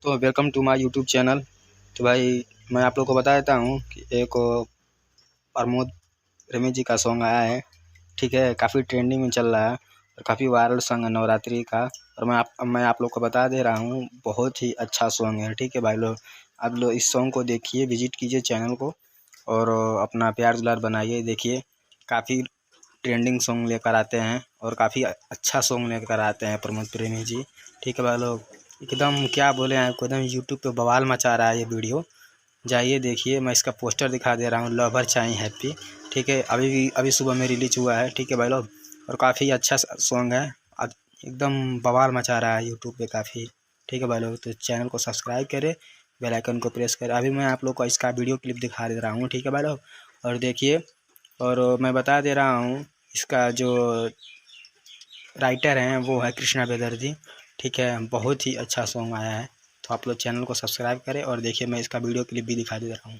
तो welcome to my YouTube channel. तो भाई मैं आप लोग को बता देता हूँ कि एक प्रमोद प्रेमी जी का सॉन्ग आया है। ठीक है, काफ़ी ट्रेंडिंग में चल रहा है और काफ़ी वायरल सॉन्ग है नवरात्रि का। और मैं आप लोग को बता दे रहा हूँ, बहुत ही अच्छा सॉन्ग है। ठीक है भाई लोग, आप लोग इस सॉन्ग को देखिए, विजिट कीजिए चैनल को और अपना प्यार दुलार बनाइए। देखिए, काफ़ी ट्रेंडिंग सॉन्ग लेकर आते हैं और काफ़ी अच्छा सॉन्ग लेकर आते हैं प्रमोद प्रेमी जी। ठीक है भाई लोग, एकदम क्या बोले आपको, एकदम यूट्यूब पे बवाल मचा रहा है ये वीडियो। जाइए देखिए, मैं इसका पोस्टर दिखा दे रहा हूँ, लवर चाहिए हैप्पी। ठीक है, अभी सुबह में रिलीज हुआ है। ठीक है भाई लोग, और काफ़ी अच्छा सॉन्ग है। एकदम बवाल मचा रहा है यूट्यूब पे काफ़ी। ठीक है भाई लोग, तो चैनल को सब्सक्राइब करें, बेल आइकन को प्रेस करें। अभी मैं आप लोग को इसका वीडियो क्लिप दिखा दे रहा हूँ। ठीक है भाई लोग, और देखिए। और मैं बता दे रहा हूँ, इसका जो राइटर हैं वो है कृष्णा बेदर्जी। ठीक है, बहुत ही अच्छा सॉन्ग आया है। तो आप लोग चैनल को सब्सक्राइब करें और देखिए, मैं इसका वीडियो क्लिप भी दिखा दे रहा हूँ।